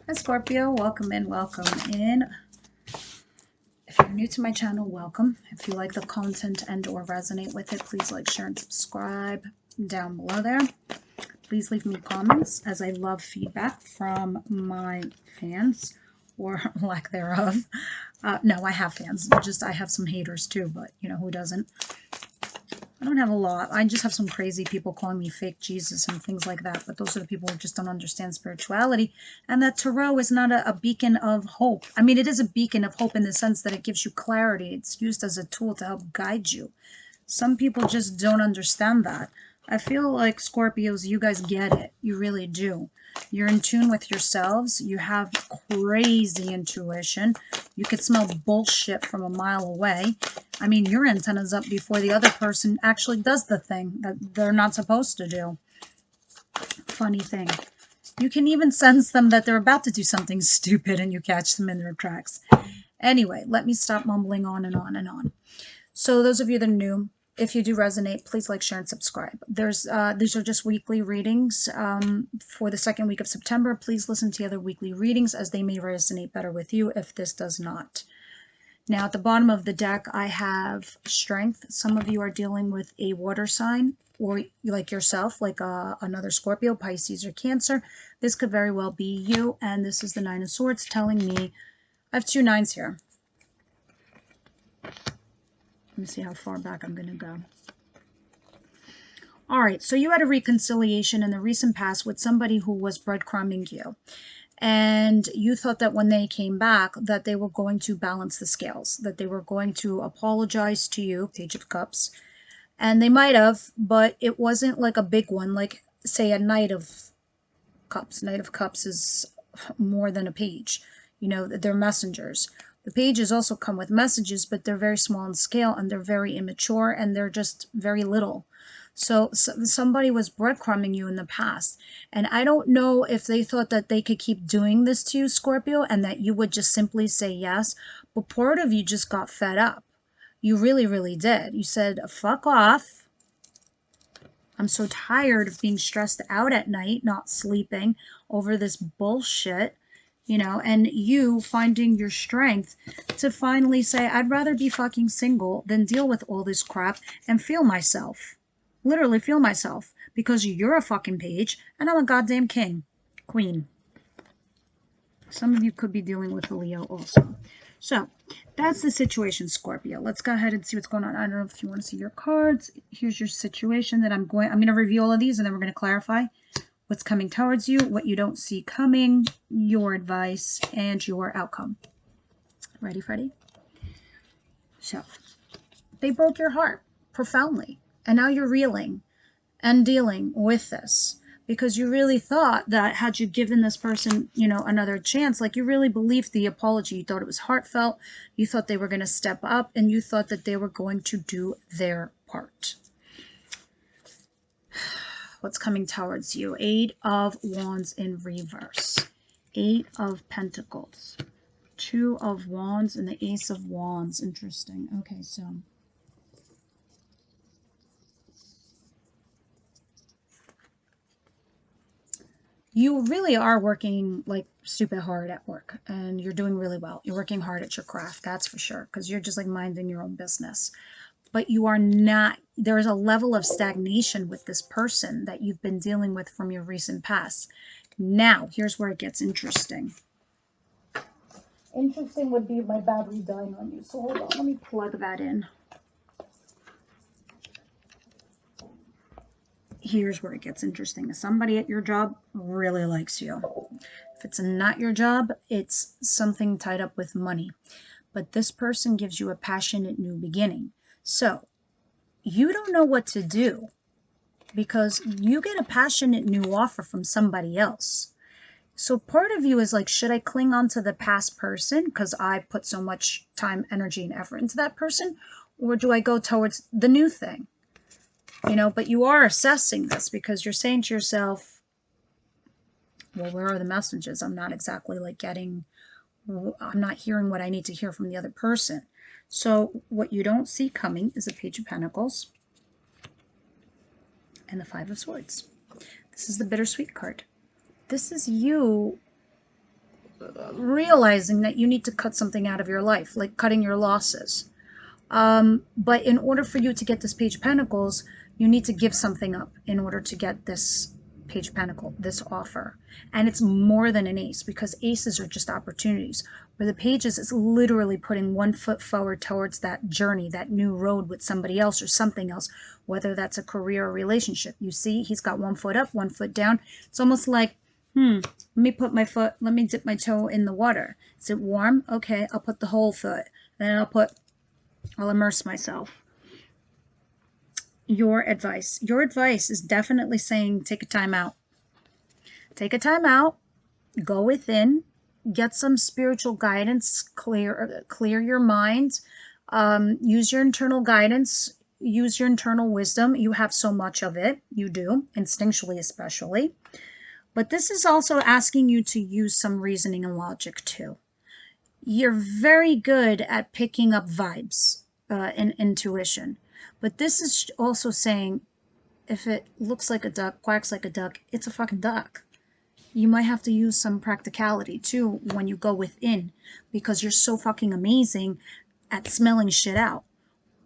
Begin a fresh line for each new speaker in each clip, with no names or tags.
Hi Scorpio, welcome in, welcome in. If you're new to my channel, welcome. If you like the content and or resonate with it, please like, share, and subscribe down below there. Please leave me comments as I love feedback from my fans, or lack thereof. No, I have fans, just I have some haters too, but you know, who doesn't? I don't have a lot. I just have some crazy people calling me fake Jesus and things like that. But those are the people who just don't understand spirituality. And that tarot is not a beacon of hope. I mean, it is a beacon of hope in the sense that it gives you clarity. It's used as a tool to help guide you. Some people just don't understand that. I feel like Scorpios, you guys get it. You really do. You're in tune with yourselves. You have crazy intuition. You could smell bullshit from a mile away. I mean, your antenna's up before the other person actually does the thing that they're not supposed to do. Funny thing. You can even sense them that they're about to do something stupid and you catch them in their tracks. Anyway, let me stop mumbling on and on and on. So those of you that are new, if you do resonate, please like, share, and subscribe. These are just weekly readings for the second week of September. Please listen to the other weekly readings as they may resonate better with you if this does not. Now, at the bottom of the deck, I have strength. Some of you are dealing with a water sign, or like yourself, like another Scorpio, Pisces, or Cancer. This could very well be you, and this is the Nine of Swords telling me, I have two nines here. Let me see how far back I'm going to go. All right, so you had a reconciliation in the recent past with somebody who was breadcrumbing you. And you thought that when they came back that they were going to balance the scales, that they were going to apologize to you, Page of Cups. And they might have, but it wasn't like a big one, like, say, a Knight of Cups. Knight of Cups is more than a page. You know, they're messengers. The pages also come with messages, but they're very small in scale, and they're very immature, and they're just very little. So somebody was breadcrumbing you in the past, and I don't know if they thought that they could keep doing this to you, Scorpio, and that you would just simply say yes, but part of you just got fed up. You really, really did. You said, fuck off. I'm so tired of being stressed out at night, not sleeping over this bullshit. You know, and you finding your strength to finally say, I'd rather be fucking single than deal with all this crap and feel myself. Literally feel myself. Because you're a fucking page and I'm a goddamn king. Queen. Some of you could be dealing with a Leo also. So, that's the situation, Scorpio. Let's go ahead and see what's going on. I don't know if you want to see your cards. Here's your situation that I'm going to review all of these and then we're going to clarify what's coming towards you, what you don't see coming, your advice, and your outcome. Ready, Freddy? So, they broke your heart profoundly, and now you're reeling and dealing with this because you really thought that had you given this person, you know, another chance, like you really believed the apology, you thought it was heartfelt, you thought they were going to step up, and you thought that they were going to do their part. What's coming towards you? Eight of Wands in reverse. Eight of Pentacles. Two of Wands and the Ace of Wands. Interesting. Okay, so you really are working like stupid hard at work, and you're doing really well. You're working hard at your craft, that's for sure, because you're just like minding your own business. But you are not, there is a level of stagnation with this person that you've been dealing with from your recent past. Now, here's where it gets interesting. Interesting would be my battery dying on you. So hold on, let me plug that in. Here's where it gets interesting. Somebody at your job really likes you. If it's not your job, it's something tied up with money. But this person gives you a passionate new beginning. So, you don't know what to do because you get a passionate new offer from somebody else. So part of you is like, should I cling on to the past person because I put so much time, energy, and effort into that person? Or do I go towards the new thing? You know, but you are assessing this because you're saying to yourself, well, where are the messages? I'm not exactly like I'm not hearing what I need to hear from the other person. So what you don't see coming is a Page of Pentacles and the Five of Swords. This is the bittersweet card. This is you realizing that you need to cut something out of your life, like cutting your losses. But in order for you to get this Page of Pentacles, you need to give something up in order to get this Page of Pentacle, this offer. And it's more than an ace, because aces are just opportunities. Where the pages is literally putting one foot forward towards that journey, that new road with somebody else or something else, whether that's a career or relationship. You see, he's got one foot up, one foot down. It's almost like, let me dip my toe in the water. Is it warm? Okay, I'll put the whole foot. Then I'll immerse myself. Your advice is definitely saying take a time out. Take a time out, go within, get some spiritual guidance, clear your mind, use your internal guidance, use your internal wisdom. You have so much of it, you do, instinctually especially. But this is also asking you to use some reasoning and logic too. You're very good at picking up vibes and intuition. But this is also saying, if it looks like a duck, quacks like a duck, it's a fucking duck. You might have to use some practicality too when you go within, because you're so fucking amazing at smelling shit out.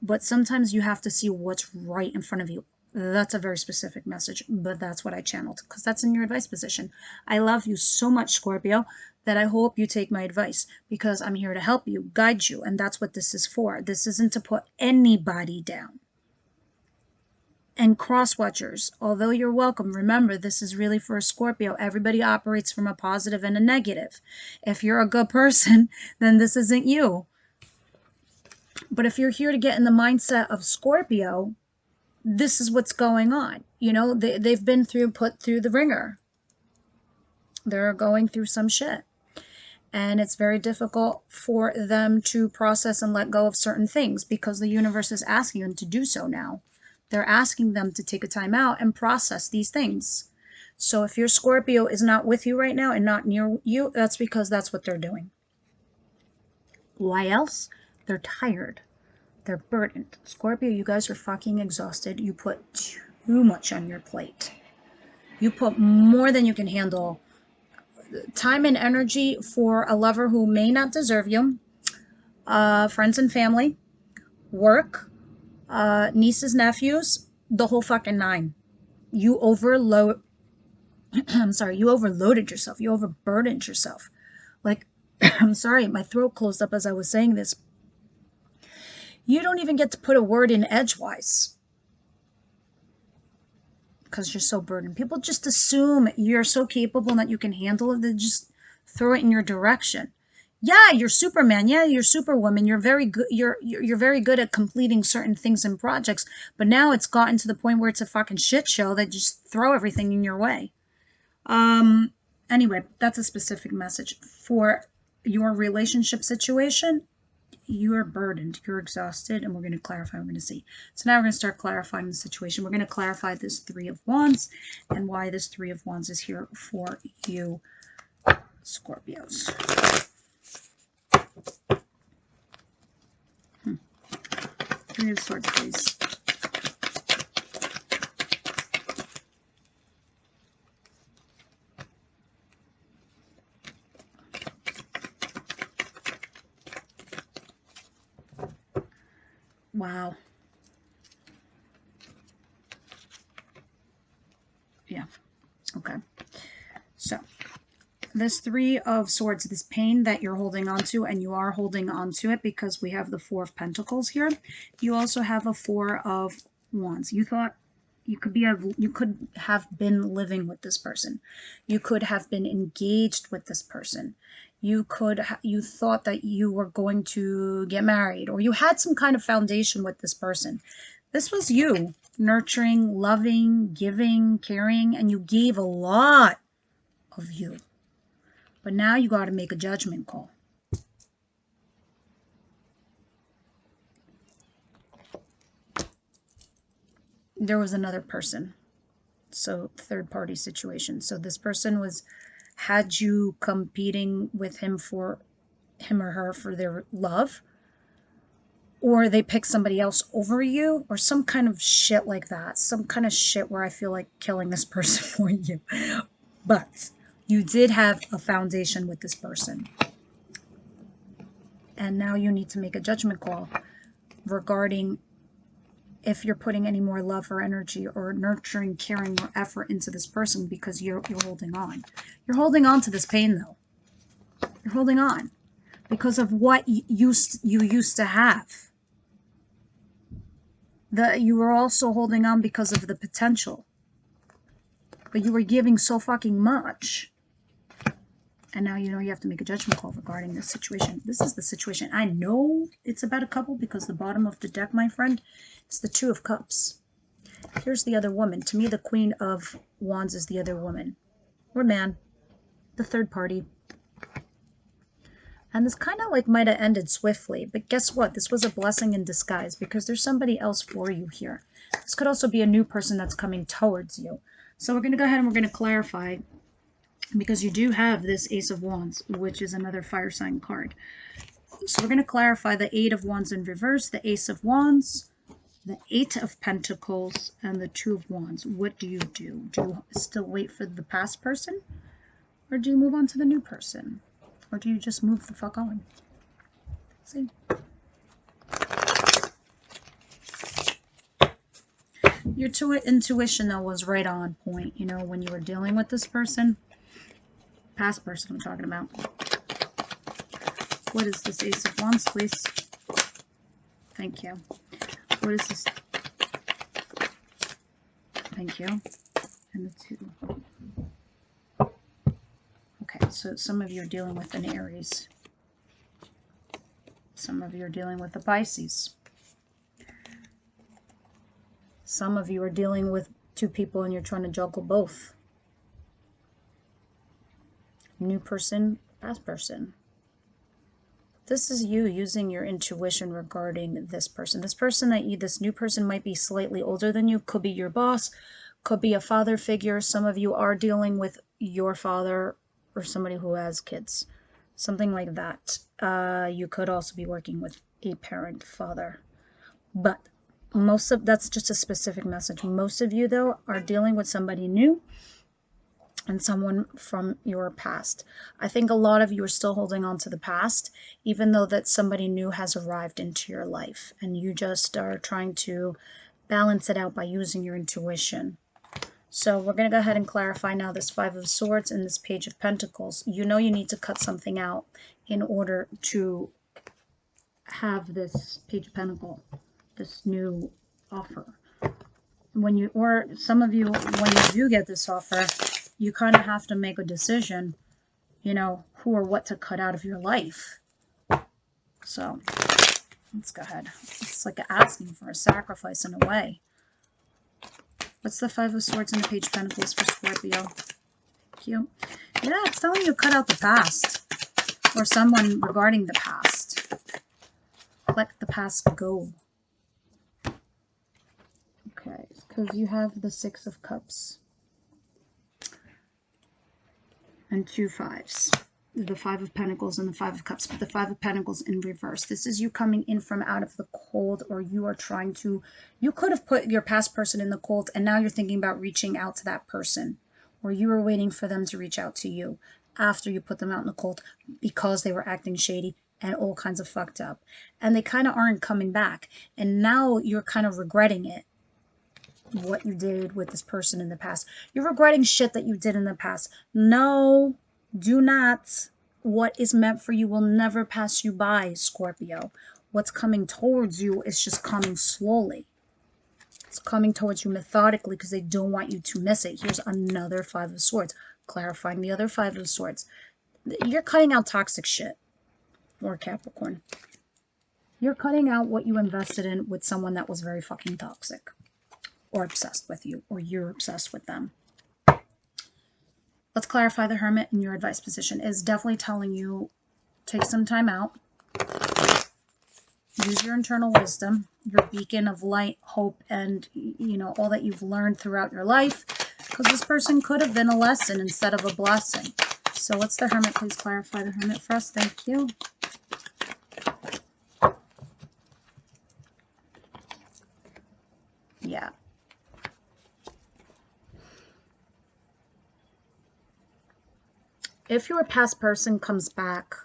But sometimes you have to see what's right in front of you. That's a very specific message, but that's what I channeled, because that's in your advice position. I love you so much, Scorpio, that I hope you take my advice, because I'm here to help you, guide you, and that's what this is for. This isn't to put anybody down. And cross-watchers, although you're welcome, remember, this is really for a Scorpio. Everybody operates from a positive and a negative. If you're a good person, then this isn't you. But if you're here to get in the mindset of Scorpio, this is what's going on. You know, they've been put through the ringer. They're going through some shit. And it's very difficult for them to process and let go of certain things, because the universe is asking them to do so now. They're asking them to take a time out and process these things. So if your Scorpio is not with you right now and not near you, that's because that's what they're doing. Why else? They're tired. They're burdened. Scorpio, you guys are fucking exhausted. You put too much on your plate. You put more than you can handle. Time and energy for a lover who may not deserve you. Friends and family. Work. Nieces, nephews. The whole fucking nine. You overloaded yourself. You overburdened yourself. Like, I'm sorry, my throat closed up as I was saying this. You don't even get to put a word in edgewise, because you're so burdened. People just assume you're so capable and that you can handle it. They just throw it in your direction. Yeah, you're Superman. Yeah, you're Superwoman. You're very good. You're very good at completing certain things and projects. But now it's gotten to the point where it's a fucking shit show that just throw everything in your way. Anyway, that's a specific message for your relationship situation. You are burdened, you're exhausted, and we're going to clarify, we're going to see. So now we're going to start clarifying the situation. We're going to clarify this Three of Wands and why this Three of Wands is here for you, Scorpios. Three of Swords, please. Wow. Yeah. Okay. So this Three of Swords, this pain that you're holding on to, and you are holding on to it because we have the Four of Pentacles here. You also have a Four of Wands. You thought you could have been living with this person. You could have been engaged with this person. You thought that you were going to get married, or you had some kind of foundation with this person. This was you nurturing, loving, giving, caring, and you gave a lot of you. But now you got to make a judgment call. There was another person. So third party situation. So this person had you competing with him or her for their love, or they pick somebody else over you, or some kind of shit like that. Some kind of shit where I feel like killing this person for you. But You did have a foundation with this person. And now you need to make a judgment call regarding if you're putting any more love or energy or nurturing, caring, or effort into this person, because you're holding on. You're holding on to this pain, though. You're holding on because of what you used to have. You were also holding on because of the potential. But you were giving so fucking much. And now you know you have to make a judgment call regarding this situation. This is the situation. I know it's about a couple because the bottom of the deck, my friend, it's the Two of Cups. Here's the other woman. To me, the Queen of Wands is the other woman. Or man. The third party. And this kind of like might have ended swiftly. But guess what? This was a blessing in disguise because there's somebody else for you here. This could also be a new person that's coming towards you. So we're going to go ahead and we're going to clarify, because you do have this Ace of Wands, which is another fire sign card. So we're going to clarify the Eight of Wands in reverse, the Ace of Wands, the Eight of Pentacles, and the Two of Wands. What do you do? Do you still wait for the past person? Or do you move on to the new person? Or do you just move the fuck on? See? Your intuition, though, was right on point, you know, when you were dealing with this person. Past person I'm talking about. What is this Ace of Wands, please? Thank you. What is this? Thank you. And the Two. Okay, so some of you are dealing with an Aries. Some of you are dealing with a Pisces. Some of you are dealing with two people and you're trying to juggle both. New person, past person. This is you using your intuition regarding this person. This person this new person might be slightly older than you. Could be your boss, could be a father figure. Some of you are dealing with your father or somebody who has kids. Something like that. You could also be working with a parent, father. But that's just a specific message. Most of you, though, are dealing with somebody new and someone from your past. I think a lot of you are still holding on to the past, even though that somebody new has arrived into your life, and you just are trying to balance it out by using your intuition. So we're going to go ahead and clarify now this Five of Swords and this Page of Pentacles. You know you need to cut something out in order to have this Page of Pentacle, this new offer. Or some of you, when you do get this offer, you kind of have to make a decision, you know, who or what to cut out of your life. So let's go ahead. It's like asking for a sacrifice in a way. What's the Five of Swords and the Page of Pentacles for Scorpio? Thank you. Yeah, it's telling you to cut out the past. Or someone regarding the past. Let the past go. Okay, because you have the Six of Cups. And two fives. The Five of Pentacles and the Five of Cups, but the Five of Pentacles in reverse. This is you coming in from out of the cold, or you are trying to, you could have put your past person in the cold and now you're thinking about reaching out to that person, or you were waiting for them to reach out to you after you put them out in the cold because they were acting shady and all kinds of fucked up, and they kind of aren't coming back, and now you're kind of regretting it. What you did with this person in the past. You're regretting shit that you did in the past. No, do not. What is meant for you will never pass you by, Scorpio. What's coming towards you is just coming slowly. It's coming towards you methodically because they don't want you to miss it. Here's another Five of Swords, clarifying the other Five of Swords. You're cutting out toxic shit, or Capricorn. You're cutting out what you invested in with someone that was very fucking toxic. Or obsessed with you, or you're obsessed with them. Let's clarify the Hermit in your advice position. Is definitely telling you, take some time out. Use your internal wisdom, your beacon of light, hope, and, you know, all that you've learned throughout your life. Because this person could have been a lesson instead of a blessing. So what's the Hermit? Please clarify the Hermit for us. Thank you. Yeah. If your past person comes back,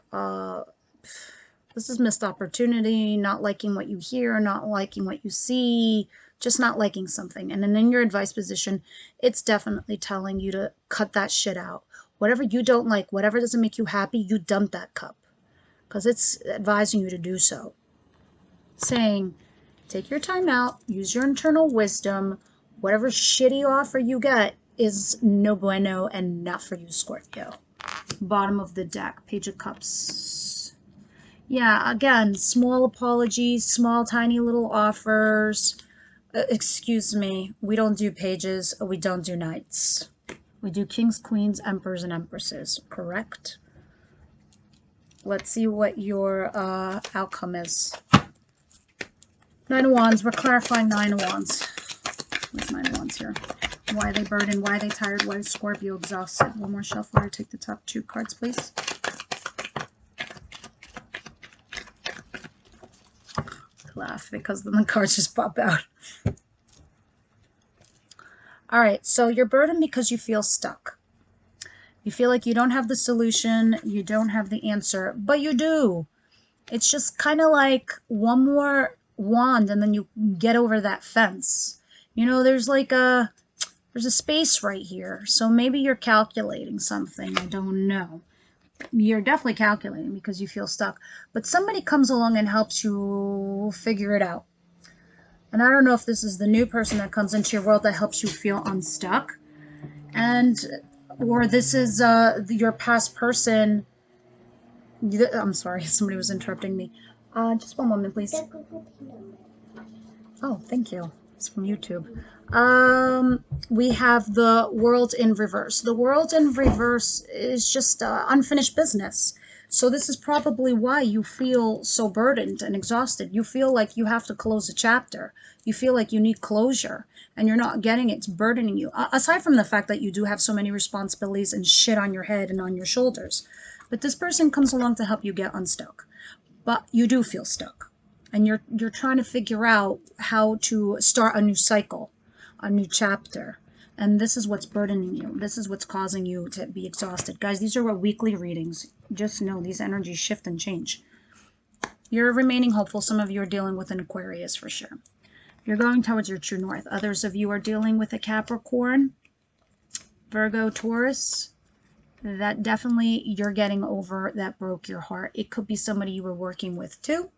this is missed opportunity, not liking what you hear, not liking what you see, just not liking something. And then in your advice position, it's definitely telling you to cut that shit out. Whatever you don't like, whatever doesn't make you happy, you dump that cup. Because it's advising you to do so. Saying, take your time out, use your internal wisdom. Whatever shitty offer you get is no bueno and not for you, Scorpio. Bottom of the deck, Page of Cups. Yeah, again, small apologies, small tiny little offers. Excuse me, we don't do pages, we don't do knights. We do kings, queens, emperors, and empresses, correct? Let's see what your outcome is. Nine of Wands, we're clarifying Nine of Wands. What's Nine of Wands here? Why are they burdened? Why are they tired? Why is Scorpio exhausted? One more shuffler. Take the top 2 cards, please. Laugh because then the cards just pop out. All right, so you're burdened because you feel stuck. You feel like you don't have the solution, you don't have the answer, but you do. It's just kind of like one more wand and then you get over that fence. You know, there's a space right here. So maybe you're calculating something. I don't know. You're definitely calculating because you feel stuck. But somebody comes along and helps you figure it out. And I don't know if this is the new person that comes into your world that helps you feel unstuck. Or this is your past person. I'm sorry, somebody was interrupting me. Just one moment, please. Oh, thank you. It's from YouTube. We have the World in reverse. The World in reverse is just unfinished business. So this is probably why you feel so burdened and exhausted. You feel like you have to close a chapter. You feel like you need closure and you're not getting it. It's burdening you. Aside from the fact that you do have so many responsibilities and shit on your head and on your shoulders. But this person comes along to help you get unstuck. But you do feel stuck. And you're trying to figure out how to start a new cycle, a new chapter. And this is what's burdening you. This is what's causing you to be exhausted. Guys, these are our weekly readings. Just know these energies shift and change. You're remaining hopeful. Some of you are dealing with an Aquarius for sure. You're going towards your true north. Others of you are dealing with a Capricorn, Virgo, Taurus. That definitely you're getting over that broke your heart. It could be somebody you were working with too,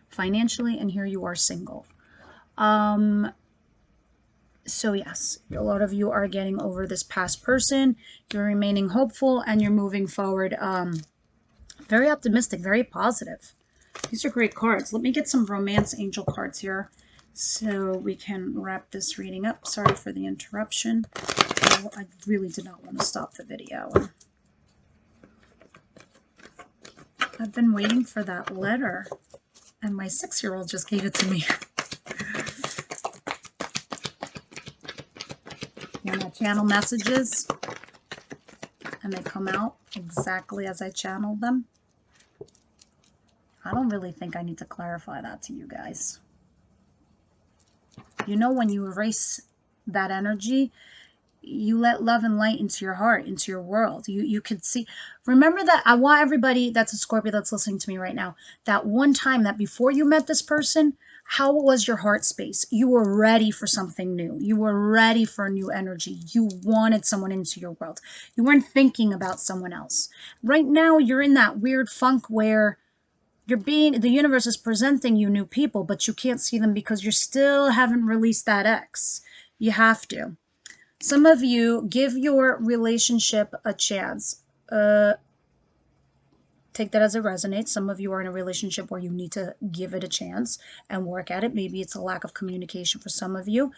financially, and here you are single. So yes, a lot of you are getting over this past person. You're remaining hopeful and you're moving forward. Very optimistic, very positive. These are great cards. Let me get some romance angel cards here so we can wrap this reading up. Sorry for the interruption. Oh, I really did not want to stop the video. I've been waiting for that letter and my 6-year-old just gave it to me. When I channel messages and they come out exactly as I channeled them, I don't really think I need to clarify that to you guys. You know, when you erase that energy, you let love and light into your heart, into your world. You could see. Remember that I want everybody that's a Scorpio that's listening to me right now, that one time that before you met this person, how was your heart space? You were ready for something new. You were ready for a new energy. You wanted someone into your world. You weren't thinking about someone else. Right now, you're in that weird funk where the universe is presenting you new people, but you can't see them because you still haven't released that X. You have to. Some of you give your relationship a chance. Take that as it resonates. Some of you are in a relationship where you need to give it a chance and work at it. Maybe it's a lack of communication for some of you,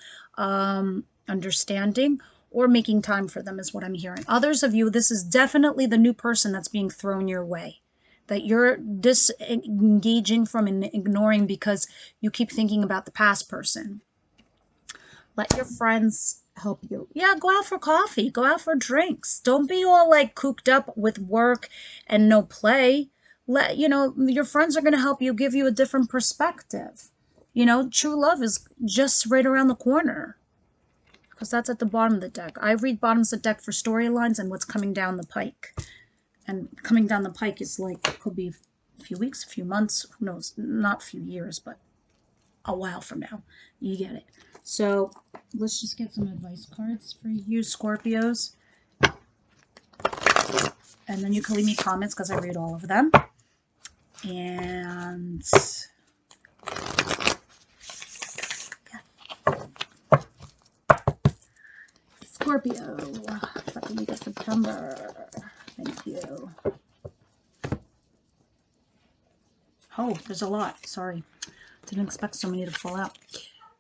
understanding, or making time for them is what I'm hearing. Others of you, this is definitely the new person that's being thrown your way, that you're disengaging from and ignoring because you keep thinking about the past person. Let your friends help you. Yeah, go out for coffee. Go out for drinks. Don't be all like cooped up with work and no play. Your friends are going to help you, give you a different perspective. True love is just right around the corner because that's at the bottom of the deck. I read bottoms of the deck for storylines and what's coming down the pike. And coming down the pike is like, could be a few weeks, a few months, who knows, not a few years, but a while from now. You get it. So let's just get some advice cards for you Scorpios. And then you can leave me comments because I read all of them. And yeah. Scorpio, second week of September. Thank you. Oh, there's a lot. Sorry. Didn't expect so many to fall out.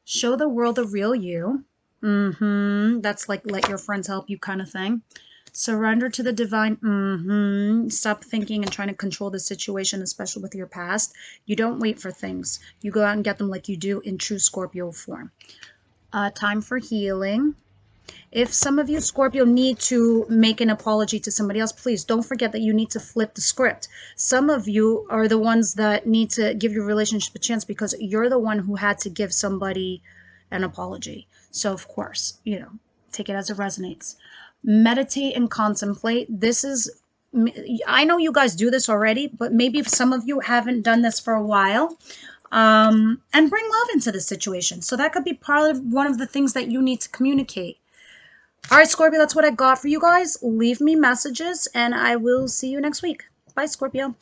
Show the world the real you. That's like let your friends help you kind of thing. Surrender to the divine. Stop thinking and trying to control the situation, especially with your past. You don't wait for things. You go out and get them like you do in true Scorpio form. Time for healing. If some of you Scorpio need to make an apology to somebody else, please don't forget that you need to flip the script. Some of you are the ones that need to give your relationship a chance because you're the one who had to give somebody an apology. So of course, you know, take it as it resonates. Meditate and contemplate. This is, I know you guys do this already, but maybe some of you haven't done this for a while. And bring love into the situation. So that could be part of one of the things that you need to communicate. All right, Scorpio, that's what I got for you guys. Leave me messages, and I will see you next week. Bye, Scorpio.